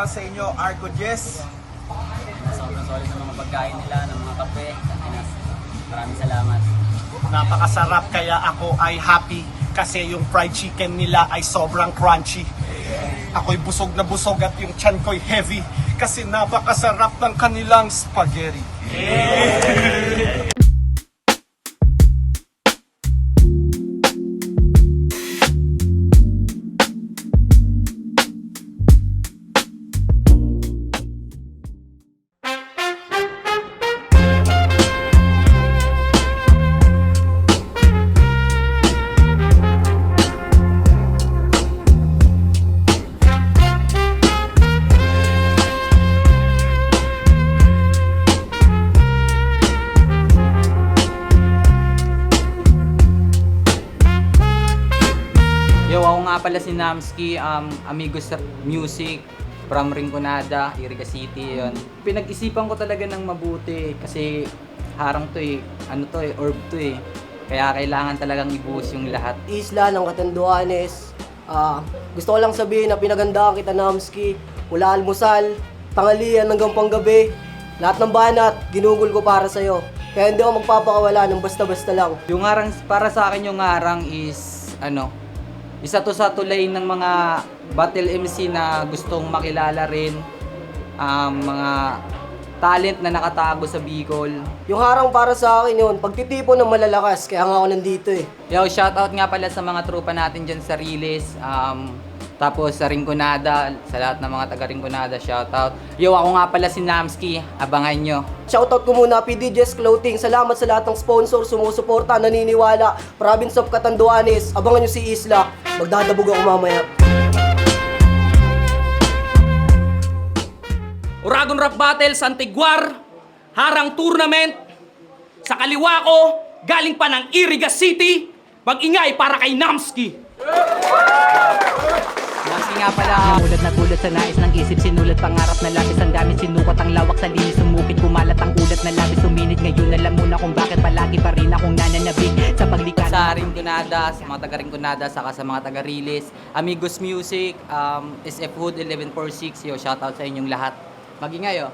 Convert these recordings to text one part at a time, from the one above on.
lang sa inyo, Arco Jess. Sobrang solid ng mga pagkain nila, ng mga kape. Maraming salamat. Napakasarap kaya ako ay happy kasi yung fried chicken nila ay sobrang crunchy. Ako'y busog na busog at yung tiyan ko'y heavy kasi napakasarap ng kanilang spaghetti. Yo, ako nga pala si Namski, Amigos Music from Rinconada, Iriga City, yun. Pinag-isipan ko talaga ng mabuti kasi harang to eh, orb to eh. Kaya kailangan talagang ibuhos yung lahat. Isla ng Catanduanes. Gusto ko lang sabihin na pinagandaan kita, Namski. Mula almusal, tanghalian hanggang panggabi. Lahat ng banat, ginugol ko para sa'yo. Kaya hindi ako magpapakawala ng basta-basta lang. Yung harang, para sa akin yung harang is, isa to sa tulay ng mga battle MC na gustong makilala rin mga talent na nakatago sa Bicol. Yung harang para sa akin yun, pagtitipon ng malalakas, kaya nga ako nandito eh. Yo, shoutout nga pala sa mga tropa natin dyan sa Riles. Tapos sa Rinconada, sa lahat ng mga taga Rinconada, shoutout. Yo, ako nga pala si Namski, abangan nyo. Shoutout ko muna PDJ's Clothing. Salamat sa lahat ng sponsor, sumusuporta, naniniwala. Province of Catanduanes, abangan nyo si Isla. Magdadabog ako mamaya. Uragon Rap Battle sa Antiguar, Harang Tournament, sa kaliwa ko, galing pa ng Iriga City, mag-ingay para kay Namski. Namski nga pala. Mulat na gulat sa nais ng isip, sinulat pangarap na labis, ang dami sinukat ang lawak sa linis, sumukit kumalat ang ulat na labis, suminit ngayon alam mo na kung bakit palagi pa rin akong nananabik sa paglikha Sa Rinconada, sa mga taga Rinconada, saka sa mga taga Riles, Amigos Music, SF Hood 1146, yo, shoutout sa inyong lahat. Mag-ingay, oh.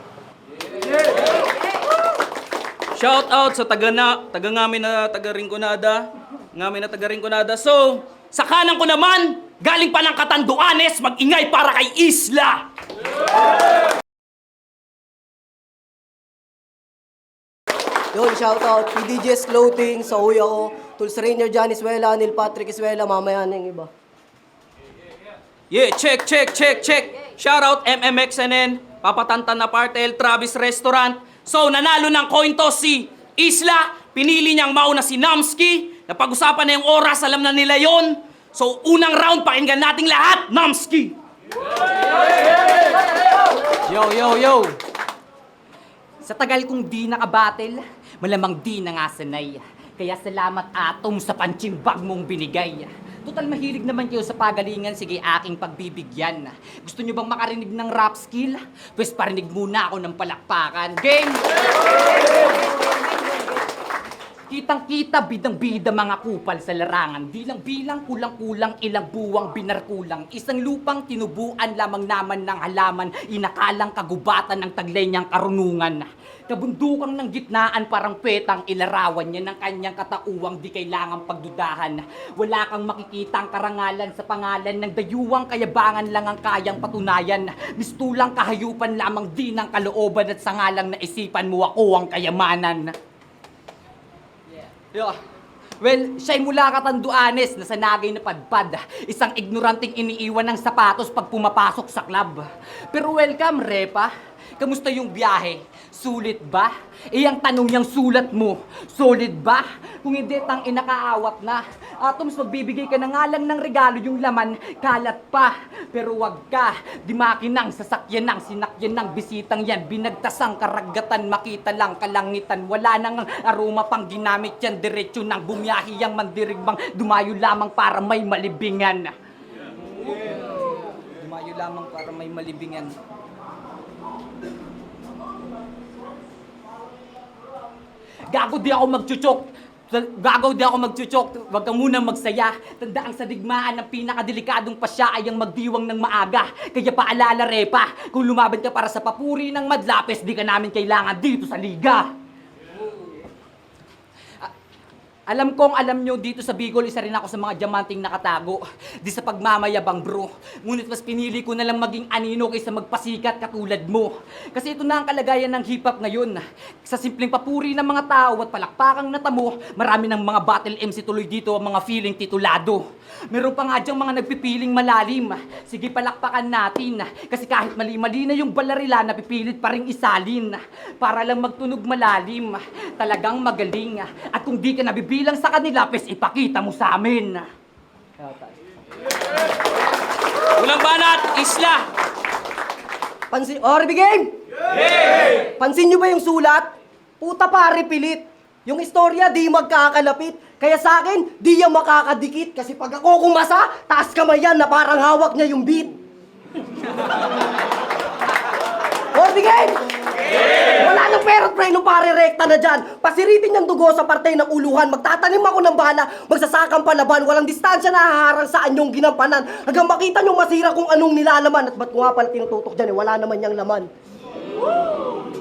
Shoutout sa taga ngamin na taga Rinconada, ngamin na taga Rinconada. So, sa kanan ko naman, galing pa ng Catanduanes, mag-ingay para kay Isla. Yun, shoutout PDJ's Clothing, sa uya ko, Tools Rainier, John Iswela, Neil Patrick Iswela, mamaya na yung iba. Yeah, check. Shoutout MMXNN, Papatantan na Partel, Travis Restaurant. So, nanalo ng coin toss si Isla. Pinili niyang mauna si Namski. Napag-usapan na yung oras, alam na nila yon. So, unang round, pakinggan nating lahat. Namski! Yo! Sa tagal kong di nakabattle, malamang di na nga sanay. Kaya salamat Atom sa panchimbag mong binigay. Total mahilig naman kayo sa pagalingan, sige aking pagbibigyan. Gusto nyo bang makarinig ng rap skill? Pwes parinig muna ako ng palakpakan. Game! Kitang-kita, bidang-bida mga kupal sa larangan. Bilang-bilang, kulang-kulang, ilang buwang binarkulang. Isang lupang tinubuan lamang naman ng halaman. Inakalang kagubatan ng taglay niyang karunungan. Kabundukang ng gitnaan parang petang ilarawan niya ng kanyang katauwang di kailangang pagdudahan. Wala kang makikitang karangalan sa pangalan ng dayuwang kayabangan lang ang kayang patunayan. Mistulang kahayupan lamang din ang kalooban at sangalang naisipan mo ako ang kayamanan. Yo. Well, siya'y mula Catanduanes na sa nagay na padpad. Isang ignoranting iniiwan ng sapatos pag pumapasok sa club. Pero welcome, Repa. Kamusta yung biyahe? Sulit ba? Ang tanong niyang sulat mo, solid ba? Kung hindi, tang inakaawat na. Atoms, magbibigay ka na nga lang ng regalo yung laman, kalat pa. Pero wag ka, di makinang sasakyan ng sinakyan ng bisitang yan. Binagtasang karagatan, makita lang kalangitan. Wala nang aroma pang ginamit yan, diretsyo ng bumiyahi yang mandirigbang. Dumayo lamang para may malibingan. Dumayo lamang para may malibingan. Gago, di ako magchuchok. Gagaw di ako magchuchok, wag ka munang magsaya. Tanda ang sa digmaan ng pinakadelikadong pasya ay ang magdiwang ng maaga. Kaya paalala, Repa, kung lumaban ka para sa papuri ng Madlapes, di ka namin kailangan dito sa liga. Alam kong alam nyo dito sa Bicol, isa rin ako sa mga diamanting nakatago. Di sa pagmamayabang bro. Ngunit mas pinili ko na lang maging anino kaysa magpasikat katulad mo. Kasi ito na ang kalagayan ng hip-hop ngayon. Sa simpleng papuri ng mga tao at palakpakang natamo, marami ng mga battle MC tuloy dito ang mga feeling titulado. Meron pa nga dyang mga nagpipiling malalim. Sige, palakpakan natin. Kasi kahit mali-mali na yung balarila, napipilit pa rin isalin. Para lang magtunog malalim. Talagang magaling. At kung di ka nabibilang sa kanila, pes, ipakita mo sa amin. Ulang banat, Isla! Pansin, RB Game! Pansin nyo ba yung sulat? Puta pare pilit. Yung istorya di magkakalapit. Kaya sa akin, di yan makakadikit. Kasi pag ako kumasa, taas kamay yan na parang hawak niya yung beat. RB Game! Wala nang perot pre, nung pare rekta na dyan. Pasiritin niyang dugo sa parte ng uluhan. Magtatanim ako ng bala, magsasakang palaban. Walang distansya na haharang sa anyong ginampanan. Hanggang makita niyong masira kung anong nilalaman. At ba't ko nga pala tinututok dyan wala naman niyang laman.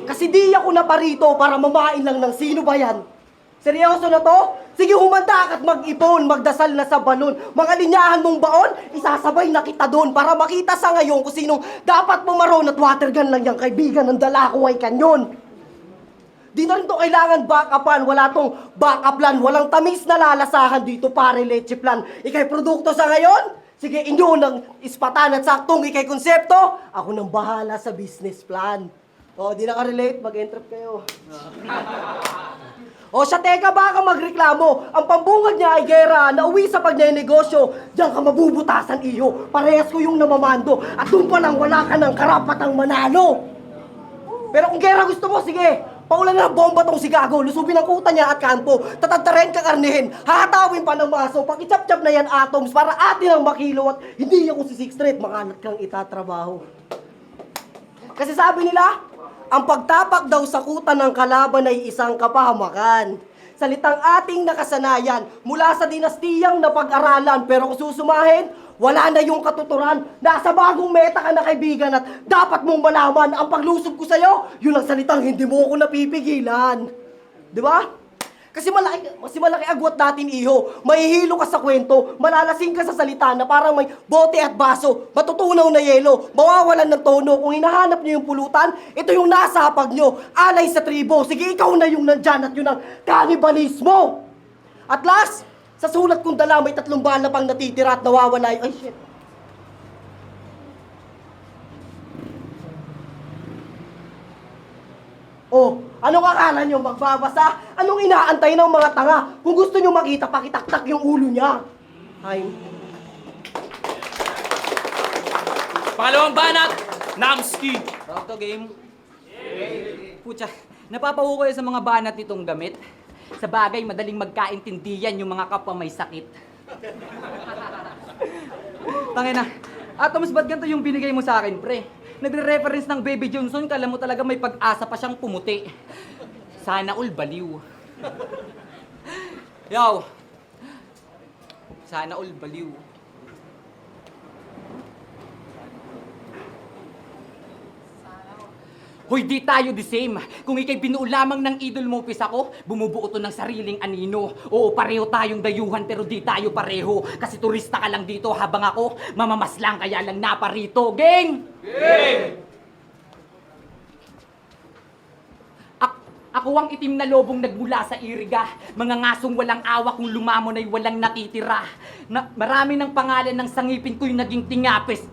Kasi di ako na parito para mamain lang ng sino ba yan. Seryoso na to? Sige, humanda at mag-ipon, magdasal na sa balon. Mga linyahan mong baon, isasabay na kita doon para makita sa ngayon kung sinong dapat pumaron at watergun lang yung kaibigan ng dala ko ay kanyon. Di na rin to kailangan backupan, wala tong backup plan, walang tamis na lalasahan dito pare leche plan. Ikay produkto sa ngayon? Sige, inyo ng ispatan at saktong ikay konsepto, ako nang bahala sa business plan. O, di nakarelate, mag-entrep kayo. O siya, teka, baka magreklamo. Ang pambungad niya ay gera, nauwi sa pagnenegosyo. Diyan ka mabubutasan, iyo. Parehas ko yung namamando. At doon pa lang wala ka ng karapatang manalo. Pero kung gera gusto mo, sige. Paulan na bomba tong si Gago. Lusubin ang kuta niya at kampo. Tatagtarin ka karnihin. Hahatawin pa ng maso. Pag-ichap-chap na yan atoms para atin ang makilo. At hindi ako si Six Street. Makalat kang itatrabaho. Kasi sabi nila, ang pagtapak daw sa kuta ng kalaban ay isang kapahamakan. Salitang ating nakasanayan mula sa dinastiyang napag-aralan. Pero kung susumahin, wala na yung katuturan. Nasa bagong meta ka na kaibigan at dapat mong malaman ang paglusob ko sa'yo, yun ang salitang hindi mo ako napipigilan. Di ba? Kasi malaki agwat natin, iho. Mahihilo ka sa kwento, malalasing ka sa salita na parang may bote at baso, matutunaw na yelo, mawawalan ng tono. Kung hinahanap nyo yung pulutan, ito yung nasa hapag nyo, alay sa tribo. Sige, ikaw na yung nandyan at yun ang kanibalismo. At last, sa sulat kong dala, may 3 bala pang natitira at nawawala yung... Ay, shit. Oh, anong akala nyo magbabasa? Anong inaantay ng mga tanga? Kung gusto nyo makita, pakitaktak yung ulo niya. Ay. Pangalawang banat, Namski! Rock to game. Pucha, napapawu ko sa mga banat nitong gamit. Sa bagay, madaling magkaintindihan yung mga kapwa may sakit. Tangina, Atoms, ba't ganito yung binigay mo sa akin, pre? Nagre-reference ng Baby Johnson, kala mo talaga may pag-asa pa siyang pumuti. Sana all baliw. Yo! Sana all baliw. Hoy, di tayo the same. Kung ikay binuo lamang ng idol mo, pis ako, bumubuo to ng sariling anino. Oo, pareho tayong dayuhan, pero di tayo pareho. Kasi turista ka lang dito, habang ako, mamamaslang kaya lang naparito. Gang! Game! Ako ang itim na lobong nagmula sa iriga. Mga ngasong walang awa kung lumamon ay walang natitira. Marami ng pangalan ng sangipin ko'y naging tingapes.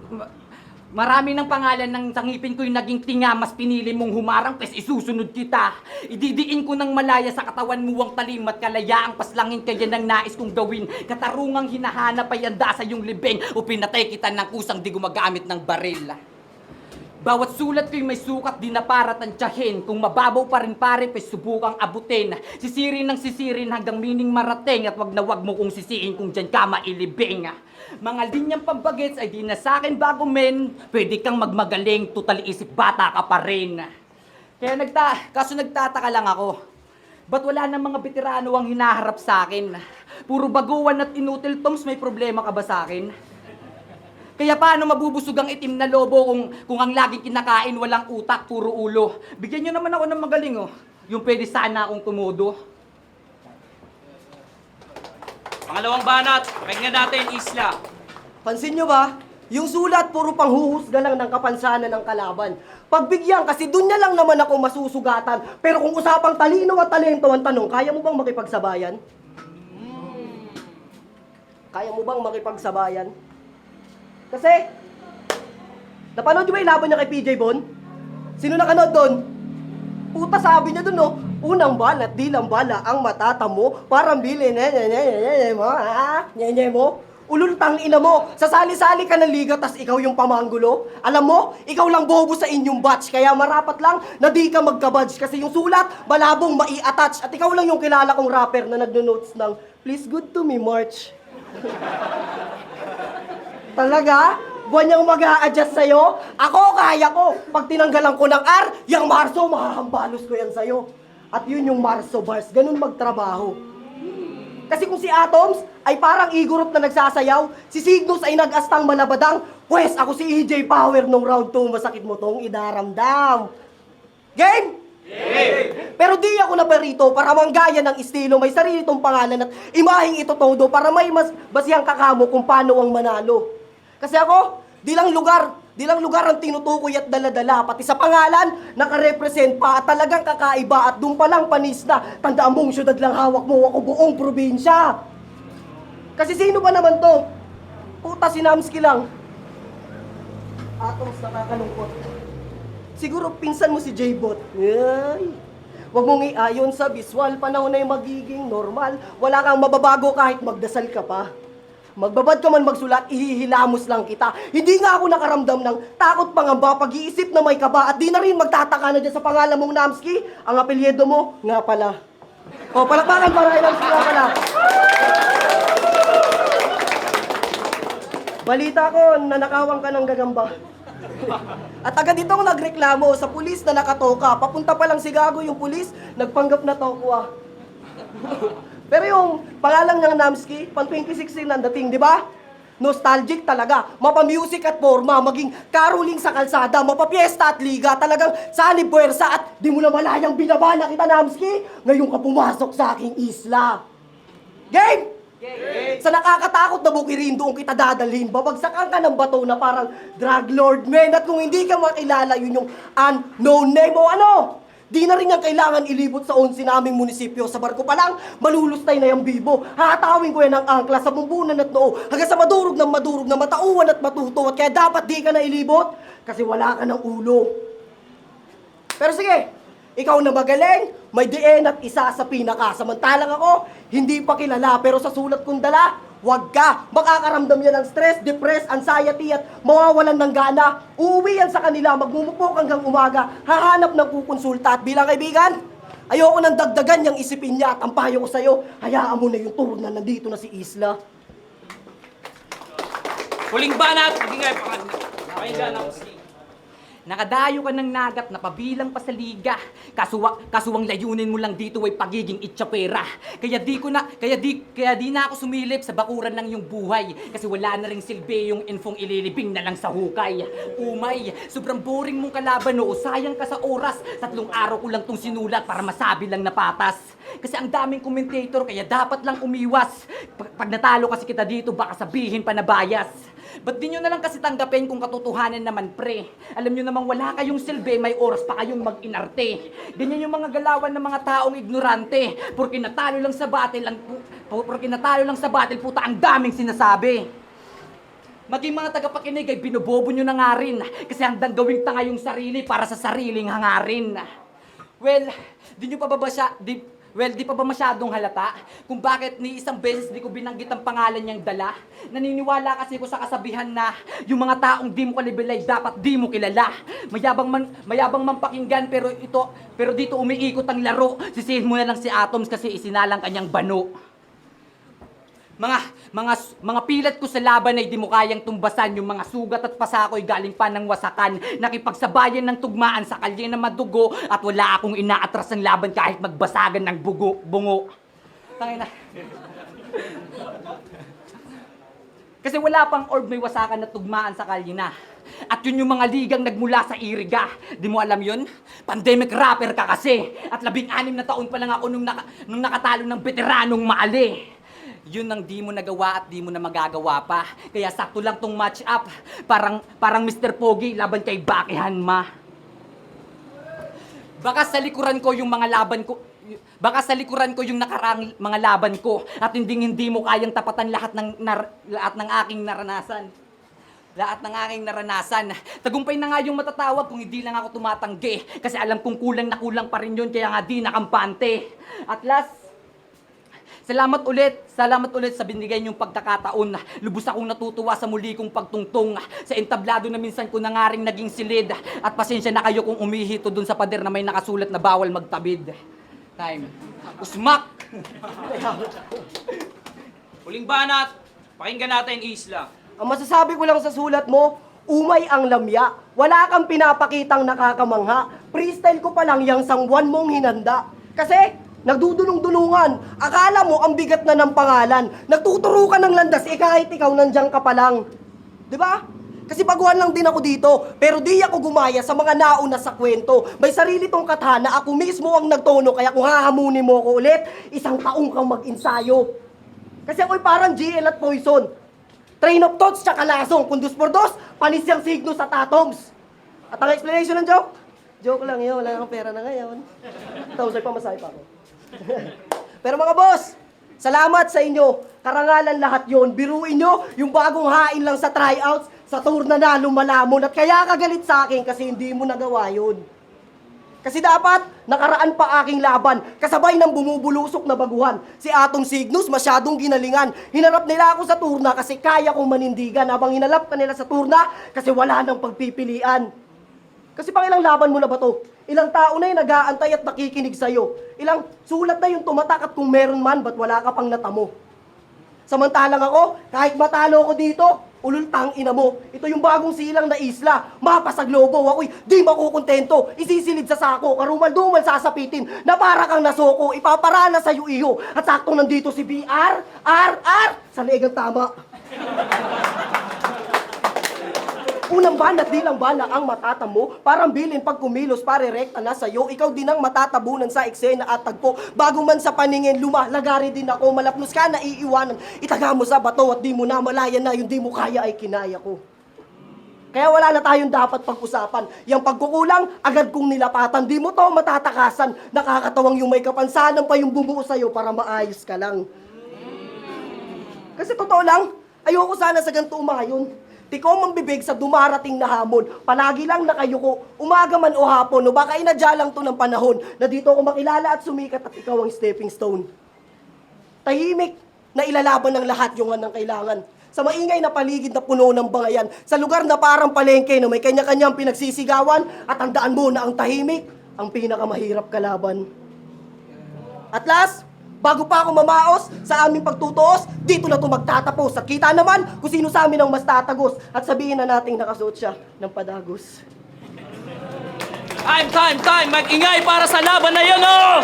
Marami ng pangalan ng sangipin ko'y naging tinga, mas pinili mong humarang, pes isusunod kita. Ididiin ko ng malaya sa katawan mo ang talim at kalayaang paslangin kaya ng nais kong gawin. Katarungang hinahanap ay anda sa iyong libing o pinatay kita ng kusang di gumagamit ng baril. Bawat sulat ko'y may sukat di na para tansyahin. Kung mababaw pa rin pare, pes subukang abutin. Sisirin ng sisirin hanggang mining marating at wag na wag mo kong sisiin kung dyan ka mailibing. Mga linyang pambagets ay di na sa akin bago men. Pwede kang magmagaling, tutal isip bata ka pa rin. Kaya kaso nagtataka lang ako. Ba't wala ng mga veterano ang hinaharap sa akin? Puro baguan at inutil toms, may problema ka ba sa akin? Kaya paano mabubusog ang itim na lobo kung ang laging kinakain walang utak, puro ulo? Bigyan nyo naman ako ng magaling, oh. Yung pwede sana akong tumudo. Pangalawang banat, pakinggan natin, Isla. Pansin nyo ba? Yung sulat, puro panghuhusga lang ng kapansanan ng kalaban. Pagbigyan, kasi dun niya lang naman ako masusugatan. Pero kung usapang talino at talento ang tanong, kaya mo bang makipagsabayan? Kaya mo bang makipagsabayan? Kasi, napanood nyo ba yung laban niya kay PJ Bon? Sino nakanood doon? Puta, sabi niya doon, no? Unang bala at di lang bala ang matatamo. Parang bilin, mo. Ulultang ina mo. Sasali-sali ka ng liga, tas ikaw yung pamanggulo. Alam mo, ikaw lang bobo sa inyong batch. Kaya marapat lang na di ka magka-badge. Kasi yung sulat, malabong mai-attach. At ikaw lang yung kilala kong rapper na nagno-notes ng, please good to me, March. Talaga? Buwan niyang mag-a-adjust sa'yo? Ako, kaya ko. Pag tinanggalan ko ng R, yung Marso, mahahambalos ko yan sa'yo. At yun yung Marso bars. Ganun magtrabaho. Kasi kung si Atoms ay parang Igorot na nagsasayaw, si Cygnus ay nag-astang malabadang, pwes ako si EJ Power nung round 2, masakit mo tong idaramdam. Game? Game! Pero di ako nabarito para manggaya ng estilo, may sarili tong pangalan at imahing ito todo para may mas basihang kakamo kung paano ang manalo. Kasi ako, di lang lugar ang tinutukoy at daladala, pati sa pangalan, nakarepresent pa at talagang kakaiba at doon pa lang panis na, tandaan mong syudad lang hawak mo, ako buong probinsya. Kasi sino ba naman to? Puta, si Namski lang. Atoms, nakakalungkot. Siguro pinsan mo si J-Bot. Ay, wag mong iayon sa visual, panahon na yung magiging normal. Wala kang mababago kahit magdasal ka pa. Magbabad ka man magsulat, ihihilamos lang kita. Hindi nga ako nakaramdam ng takot pangamba, pag-iisip na may kaba, at di na rin magtataka na dyan sa pangalan mong Namski. Ang apelyido mo, nga pala. O, palakpakan para kay Namski nga pala. Balita ko, nanakawan ka ng gagamba. At agad itong nagreklamo sa pulis na nakatoka. Papunta pa lang si Gago yung pulis, nagpanggap na tokwa. Pero yung pangalan ng Namski, pang 2016 ang dating, di ba? Nostalgic talaga. Mapa-music at forma, maging caroling sa kalsada, mapa-fiesta at liga, talagang sanib puwersa at di mo na malayang binabana kita, Namski. Ngayon ka pumasok sa aking isla. Game! Game! Sa nakakatakot na bukirin, doon kita dadalhin. Babagsakan ka ng bato na parang drug lord, man. At kung hindi ka makilala, yun yung unknown name o ano? Di na rin yan kailangan ilibot sa 11 naming munisipyo. Sa barko pa lang, malulustay na yung bibo. Hahatawin ko yan ng angkla sa bumbunan at noo. Hanggang sa madurog na matauan at matuto. At kaya dapat di ka na ilibot kasi wala ka ng ulo. Pero sige, ikaw na magaling, may diin at isa sa pinaka. Samantalang ako, hindi pa kilala. Pero sa sulat kong dala, wag ka. Makakaramdam yan ng stress, depress, anxiety at mawawalan ng gana. Uuwi yan sa kanila, magmumupok hanggang umaga, hahanap ng kukonsulta at bilang kaibigan, ayoko nang dagdagan yung isipin niya at ang payo ko sa'yo, hayaan mo na yung turun na nandito na si Isla. Huling banat, pakinggan Namski. Nakadayo ka ng nagat na pabilang pa sa liga. Kasuwang layunin mo lang dito ay pagiging itsyapera. Kaya di na ako sumilip sa bakuran ng iyong buhay. Kasi wala na ring silbi yung infong ililibing na lang sa hukay. Umay, sobrang boring mong kalaban, no? Sayang ka sa oras. 3 araw ko lang tong sinulat para masabi lang na patas. Kasi ang daming commentator, kaya dapat lang umiwas. Pag natalo kasi kita dito, baka sabihin pa na bias. Ba't di nyo na lang kasi tanggapin kung katotohanan naman, pre? Alam nyo namang wala kayong silbi, may oras pa kayong mag-inarte. Ganyan yung mga galawan ng mga taong ignorante. Porque natalo lang sa battle, puta, ang daming sinasabi. Maging mga tagapakinig ay binobobo nyo na nga rin. Kasi handang gawing tanga yung sarili para sa sariling hangarin. Well, di pa ba masyadong halata kung bakit ni isang beses di ko binanggit ang pangalan niyang dala? Naniniwala kasi ko sa kasabihan na yung mga taong di mo kalibilay dapat di mo kilala. Mayabang man pakinggan pero dito umiikot ang laro. Sisihin mo na lang si Atoms kasi isinalang kanyang bano. Mga pilat ko sa laban ay di mo kayang tumbasan. Yung mga sugat at pasako'y galing pa ng wasakan. Nakipagsabayan ng tugmaan sa kalye na madugo. At wala akong inaatras ng laban kahit magbasagan ng bungo. Tangina. Kasi wala pang orb may wasakan na tugmaan sa kalye na. At yun yung mga ligang nagmula sa Iriga. Di mo alam yun? Pandemic rapper ka kasi. At 16 na taon pa lang ako nung nakatalo ng veteranong maali. Yun ang di mo nagawa at di mo na magagawa pa. Kaya sakto lang tong match up. Parang Mr. Pogi laban kay Baki Hanma. Baka sa likuran ko yung mga laban ko. Baka sa likuran ko yung nakarang mga laban ko at hindi mo kayang tapatan lahat ng aking naranasan. Lahat ng aking naranasan. Tagumpay na nga yung matatawag kung hindi lang ako tumatanggi. Kasi alam kong kulang na kulang pa rin yun kaya nga di nakampante. At last, Salamat ulit sa binigay niyong pagkakataon. Lubos akong natutuwa sa muli kong pagtungtong. Sa entablado na minsan ko na nga ring naging silid. At pasensya na kayo kung umihito dun sa pader na may nakasulat na bawal magtabid. Time. Usmak! Huling banat, pakinggan natin Isla. Ang masasabi ko lang sa sulat mo, umay ang lamya. Wala kang pinapakitang nakakamangha. Freestyle ko pa lang yung sangwan mong hinanda. Kasi, nagdudulong-dulungan. Akala mo ang bigat na ng pangalan. Nagtuturo ka ng landas, kahit ikaw nandiyan ka pa lang. Di ba? Kasi baguhan lang din ako dito, pero di ako gumaya sa mga nauna sa kwento. May sarili tong katana, ako mismo ang nagtono, kaya kung hahamunin mo ko ulit, 1 taong kang mag-insayo. Kasi ako'y parang GL at Poison. Train of thoughts tsaka lasong, kung 2 por 2, panis yung signo sa tatoms. At ang explanation ng joke? Joke lang yun, wala akong pera na ngayon. Tapos ay pamasahe pa ako. Pero mga boss, salamat sa inyo. Karangalan lahat yon. Biruin nyo yung bagong hain lang sa tryouts, sa tour na lumalamon. At kaya kagalit sa akin kasi hindi mo nagawa yun. Kasi dapat, nakaraan pa aking laban, kasabay ng bumubulusok na baguhan. Si Atong Cygnus masyadong ginalingan. Hinarap nila ako sa turna kasi kaya kong manindigan. Habang hinalap ka nila sa turna kasi wala nang pagpipilian. Kasi pang ilang laban mo na ba to? Ilang tao na yung nag-aantay at nakikinig sa'yo. Ilang sulat na yung tumatak at kung meron man, ba't wala ka pang natamo? Samantalang ako, kahit matalo ko dito, ulultang ina mo. Ito yung bagong silang na isla. Mapa sa globo, ako'y di makukontento. Isisilid sa sako, karumal-dumal sasapitin, na para kang nasoko, ipaparana sa'yo iyo. At saktong nandito si BR, sa leeg ang tama. Unang banat, di lang bala ang matatamo. Parang bilin pag kumilos, pare rekta na sa'yo. Ikaw din ang matatabunan sa eksena at tagpo. Bago man sa paningin, lumalagari din ako. Malapnos ka na iiwanan. Itaga mo sa bato at di mo na malaya na yung di mo kaya ay kinaya ko. Kaya wala na tayong dapat pag-usapan. Yung pagkukulang, agad kong nilapatan. Di mo to matatakasan. Nakakatawang yung may kapansanan pa yung bumuo sa'yo para maayos ka lang. Kasi totoo lang, ayoko sana sa ganito umayon. Tikaw mang bibig sa dumarating na hamon. Palagi lang nakayuko, umaga man o hapon, o baka inadya lang to ng panahon na dito ako makilala at sumikat at ikaw ang stepping stone. Tahimik na ilalaban ng lahat yung anang kailangan. Sa maingay na paligid na puno ng bangayan, sa lugar na parang palengke na may kanya-kanyang pinagsisigawan, at tandaan mo na ang tahimik ang pinakamahirap kalaban. At last, bago pa ako mamaos sa aming pagtutuos, dito na ito magtatapos. At kita naman kung sino sa amin ang mas tatagos. At sabihin na nating nakasuot siya ng padagos. Time! Mag-ingay para sa laban na yun, oh!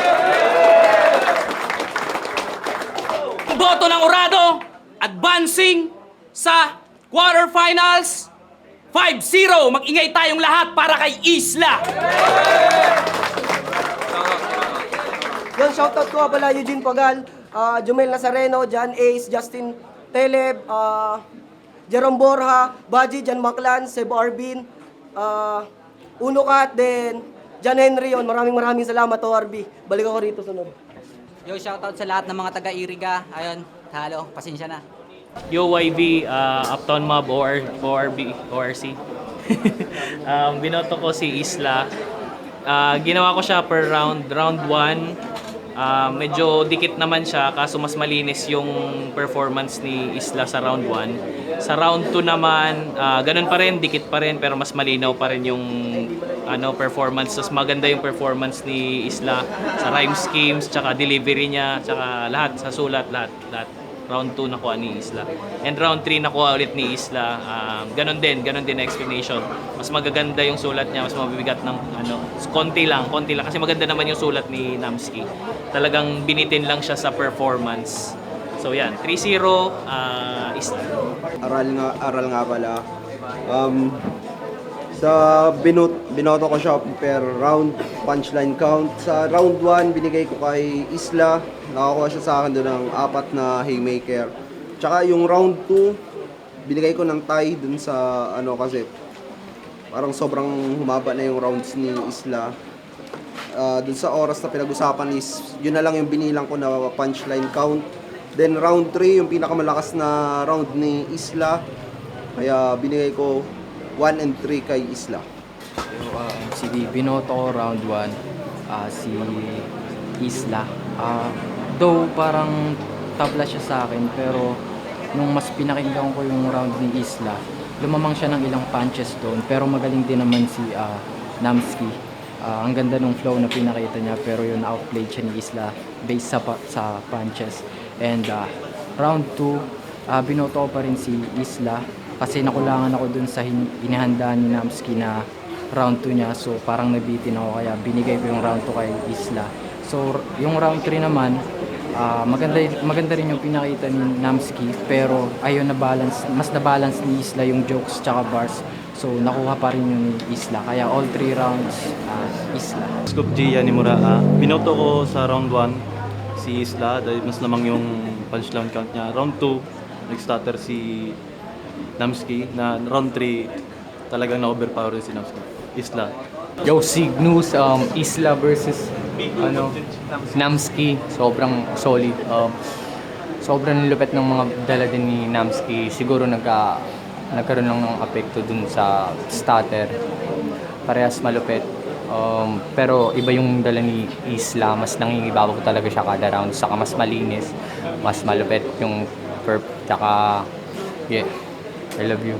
Boto ng Urado, advancing sa quarterfinals, 5-0. Mag-ingay tayong lahat para kay Isla. Yan, shoutout ko pala Eugene Pagal, Jumel Nazareno, John Ace, Justin Teleb, Jerome Borja, Baji, Jan Maclan, Seb Arbin, Uno Kat, then John Henry yun. Maraming salamat, ORB. Balik ako rito sunod. Yo, shoutout sa lahat ng mga taga-Iriga. Ayun, halo, pasensya na. Yo YB, Uptown Mob ORB, ORC. Binoto ko si Isla. Ginawa ko siya per round 1. Medyo dikit naman siya, kaso mas malinis yung performance ni Isla sa round 1. Sa round 2 naman, ganun pa rin, dikit pa rin, pero mas malinaw pa rin yung performance. Mas maganda yung performance ni Isla sa rhyme schemes, tsaka delivery niya, tsaka lahat, sa sulat, lahat. Round 2 nakuha ni Isla. And round 3 nakuha ulit ni Isla. Ganon din na explanation. Mas magaganda yung sulat niya, mas mabibigat ng konti lang kasi maganda naman yung sulat ni Namski. Talagang binitin lang siya sa performance. So yan, 3-0 Isla. Aral nga pala. Sa binoto ko siya per round punchline count. Sa round 1, binigay ko kay Isla. Nakakuha siya sa akin doon ng 4 na haymaker. Tsaka yung round 2, binigay ko ng tie dun sa kasi parang sobrang humaba na yung rounds ni Isla. Dun sa oras na pinag-usapan is yun na lang yung binilang ko na punchline count. Then round 3, yung pinakamalakas na round ni Isla. Kaya binigay ko 1 and 3 kay Isla. Si binoto ko round 1, si Isla. Though parang tabla siya sa akin, pero nung mas pinakinggan ko yung round ni Isla, lumamang siya ng ilang punches doon, pero magaling din naman si Namski. Ang ganda ng flow na pinakita niya, pero yun outplayed siya ni Isla based sa punches. And round 2, binoto ko pa rin si Isla kasi nakulangan ako dun sa inihanda ni Namski na round 2 niya. So parang nabitin ako, kaya binigay ko yung round 2 kay Isla. So yung round 3 naman, maganda rin yung pinakita ni Namski, pero ayun mas na-balance ni Isla yung jokes tsaka bars. So nakuha pa rin yung ni Isla, kaya all 3 rounds Isla. Scoop G Yanimura. Binoto ko sa round 1 si Isla dahil mas lamang yung punchline count niya. Round 2, nag-stutter si Namski. Na round 3, talagang na-overpower si Namski. Isla. Yo, Cygnus, Isla versus Namski, sobrang solid. Sobrang lupet ng mga dala din ni Namski. Siguro nagkaroon lang ng apekto dun sa stutter. Parehas malupet. Pero iba yung dala ni Isla, mas nangingibabaw talaga siya kada round, saka mas malinis, mas malupet yung perp, tsaka I love you.